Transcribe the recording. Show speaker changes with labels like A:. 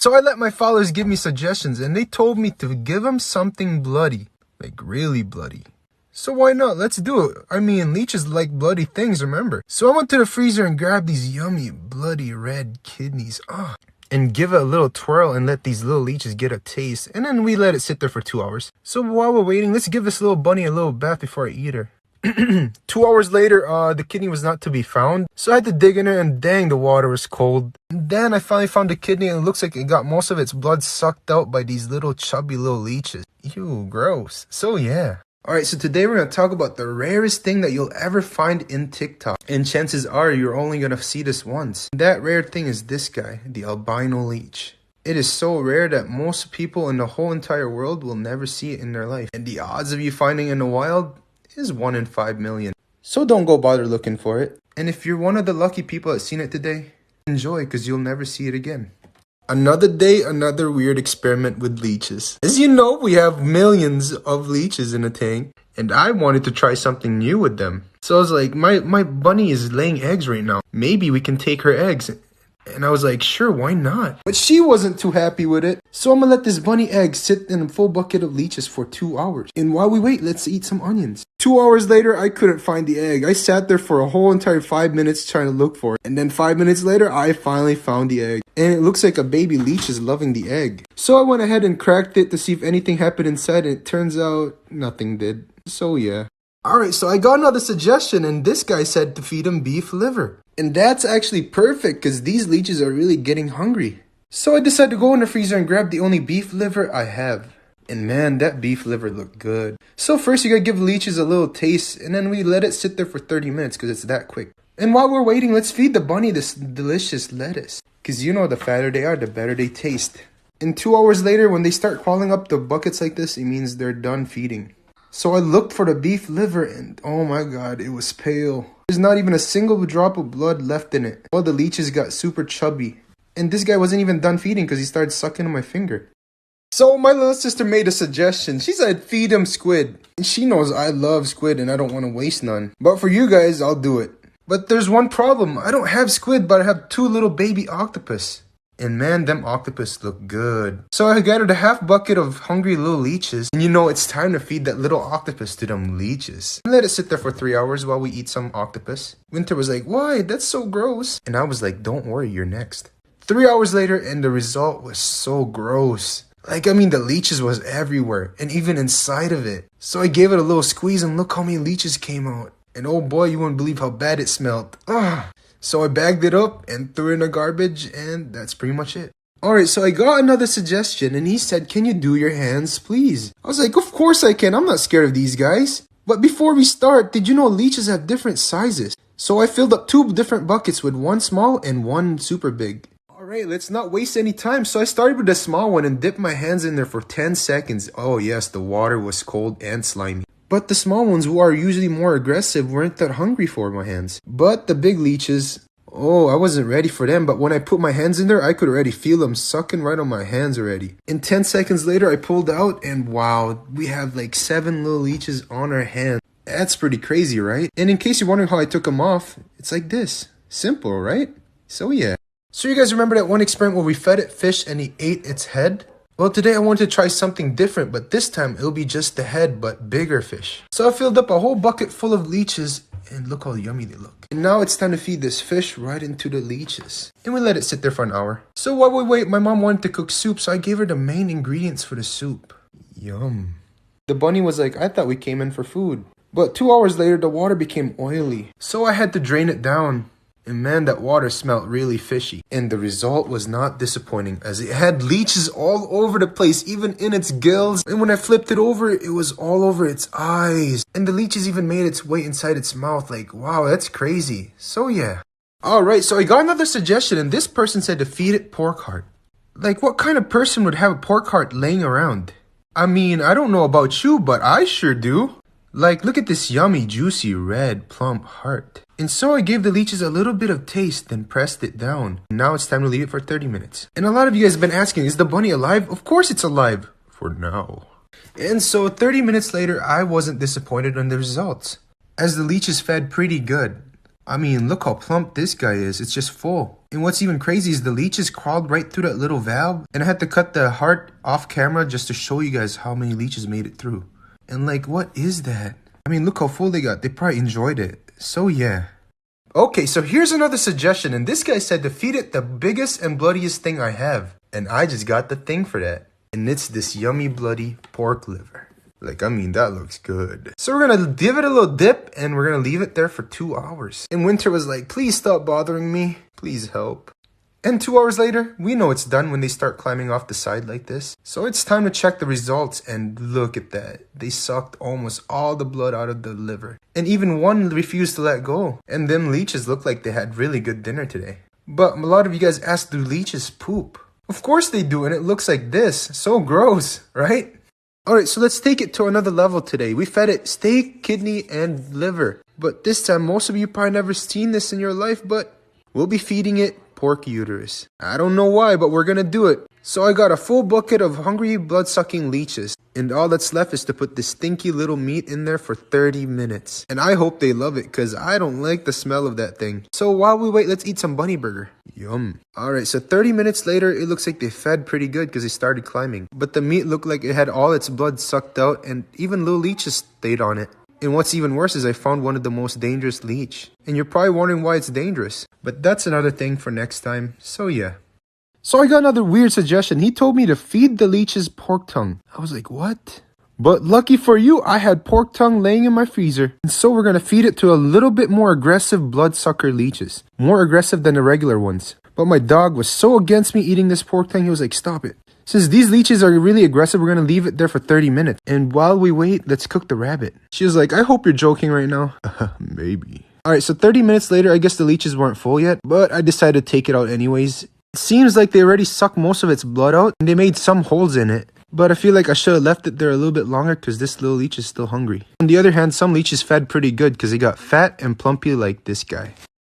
A: So I let my followers give me suggestions, and they told me to give them something bloody, like really bloody. So why not? Let's do it. I mean, leeches like bloody things, remember? So I went to the freezer and grabbed these yummy, bloody red kidneys. And give it a little twirl and let these little leeches get a taste. And then we let it sit there for 2 hours. So while we're waiting, let's give this little bunny a little bath before I eat her. 2 hours later, the kidney was not to be found. So I had to dig in her, and dang, the water was cold. And then I finally found the kidney, and it looks like it got most of its blood sucked out by these little chubby little leeches. Ew, gross. So yeah. Alright, so today we're going to talk about the rarest thing that you'll ever find in TikTok. And chances are you're only going to see this once. That rare thing is this guy, the albino leech. It is so rare that most people in the whole entire world will never see it in their life. And the odds of you finding it in the wild is 1 in 5 million. So don't go bother looking for it. And if you're one of the lucky people that's seen it today, enjoy, because you'll never see it again. Another day, another weird experiment with leeches. As you know, we have millions of leeches in a tank, and I wanted to try something new with them. So I was like, my bunny is laying eggs right now. Maybe we can take her eggs. And I was like, sure, why not? But she wasn't too happy with it. So I'm gonna let this bunny egg sit in a full bucket of leeches for 2 hours. And while we wait, let's eat some onions. 2 hours later, I couldn't find the egg. I sat there for a whole entire 5 minutes trying to look for it. And then 5 minutes later, I finally found the egg. And it looks like a baby leech is loving the egg. So I went ahead and cracked it to see if anything happened inside, and it turns out nothing did. So yeah. Alright, so I got another suggestion, and this guy said to feed him beef liver. And that's actually perfect, because these leeches are really getting hungry. So I decided to go in the freezer and grab the only beef liver I have. And man, that beef liver looked good. So first you gotta give leeches a little taste, and then we let it sit there for 30 minutes, because it's that quick. And while we're waiting, let's feed the bunny this delicious lettuce. Because you know, the fatter they are, the better they taste. And 2 hours later, when they start crawling up the buckets like this, it means they're done feeding. So I looked for the beef liver, and oh my god, it was pale. There's not even a single drop of blood left in it. All the leeches got super chubby. And this guy wasn't even done feeding because he started sucking on my finger. So my little sister made a suggestion. She said feed him squid. And she knows I love squid and I don't want to waste none. But for you guys, I'll do it. But there's one problem. I don't have squid, but I have 2 little baby octopus. And man, them octopus look good. So I gathered a half bucket of hungry little leeches. And you know, it's time to feed that little octopus to them leeches. And let it sit there for 3 hours while we eat some octopus. Winter was like, why? That's so gross. And I was like, don't worry, you're next. 3 hours later, and the result was so gross. Like, I mean, the leeches was everywhere. And even inside of it. So I gave it a little squeeze, and look how many leeches came out. And oh boy, you wouldn't believe how bad it smelled. So I bagged it up and threw it in the garbage, and that's pretty much it. Alright, so I got another suggestion, and he said, can you do your hands, please? I was like, of course I can. I'm not scared of these guys. But before we start, did you know leeches have different sizes? So I filled up 2 different buckets with 1 small and 1 super big. Alright, let's not waste any time. So I started with the small one and dipped my hands in there for 10 seconds. Oh yes, the water was cold and slimy. But the small ones, who are usually more aggressive, weren't that hungry for my hands. But the big leeches, oh, I wasn't ready for them. But when I put my hands in there, I could already feel them sucking right on my hands already. And 10 seconds later, I pulled out, and wow, we have like 7 little leeches on our hands. That's pretty crazy, right? And in case you're wondering how I took them off, it's like this. Simple, right? So yeah. So you guys remember that one experiment where we fed it fish and he ate its head? Well, today I wanted to try something different, but this time it'll be just the head, but bigger fish. So I filled up a whole bucket full of leeches, and look how yummy they look. And now it's time to feed this fish right into the leeches. And we let it sit there for an hour. So while we wait, my mom wanted to cook soup, so I gave her the main ingredients for the soup. Yum. The bunny was like, I thought we came in for food. But 2 hours later, the water became oily. So I had to drain it down. And man, that water smelled really fishy. And the result was not disappointing, as it had leeches all over the place, even in its gills. And when I flipped it over, it was all over its eyes. And the leeches even made its way inside its mouth. Like, wow, that's crazy. So yeah. Alright, so I got another suggestion, and this person said to feed it pork heart. Like, what kind of person would have a pork heart laying around? I mean, I don't know about you, but I sure do. Like, look at this yummy, juicy, red, plump heart. And so I gave the leeches a little bit of taste, then pressed it down. Now it's time to leave it for 30 minutes. And a lot of you guys have been asking, is the bunny alive? Of course it's alive. For now. And so 30 minutes later, I wasn't disappointed in the results, as the leeches fed pretty good. I mean, look how plump this guy is. It's just full. And what's even crazy is the leeches crawled right through that little valve. And I had to cut the heart off camera just to show you guys how many leeches made it through. And like, what is that? I mean, look how full they got. They probably enjoyed it. So yeah. Okay, so here's another suggestion. And this guy said to feed it the biggest and bloodiest thing I have. And I just got the thing for that. And it's this yummy bloody pork liver. Like, I mean, that looks good. So we're gonna give it a little dip and we're gonna leave it there for 2 hours. And Winter was like, please stop bothering me. Please help. And 2 hours later, we know it's done when they start climbing off the side like this. So it's time to check the results and look at that. They sucked almost all the blood out of the liver. And even one refused to let go. And them leeches look like they had really good dinner today. But a lot of you guys asked, do leeches poop? Of course they do, and it looks like this. So gross, right? Alright, so let's take it to another level today. We fed it steak, kidney, and liver. But this time, most of you probably never seen this in your life, but we'll be feeding it pork uterus. I don't know why, but we're gonna do it. So I got a full bucket of hungry, blood-sucking leeches. And all that's left is to put this stinky little meat in there for 30 minutes. And I hope they love it, because I don't like the smell of that thing. So while we wait, let's eat some bunny burger. Yum. Alright, so 30 minutes later, it looks like they fed pretty good because they started climbing. But the meat looked like it had all its blood sucked out, and even little leeches stayed on it. And what's even worse is I found one of the most dangerous leech. And you're probably wondering why it's dangerous. But that's another thing for next time. So yeah. So I got another weird suggestion. He told me to feed the leeches pork tongue. I was like, what? But lucky for you, I had pork tongue laying in my freezer. And so we're going to feed it to a little bit more aggressive bloodsucker leeches. More aggressive than the regular ones. But my dog was so against me eating this pork tongue, he was like, stop it. Since these leeches are really aggressive, we're going to leave it there for 30 minutes. And while we wait, let's cook the rabbit. She was like, I hope you're joking right now. Maybe. Alright, so 30 minutes later, I guess the leeches weren't full yet. But I decided to take it out anyways. It seems like they already sucked most of its blood out. And they made some holes in it. But I feel like I should have left it there a little bit longer because this little leech is still hungry. On the other hand, some leeches fed pretty good because they got fat and plumpy like this guy.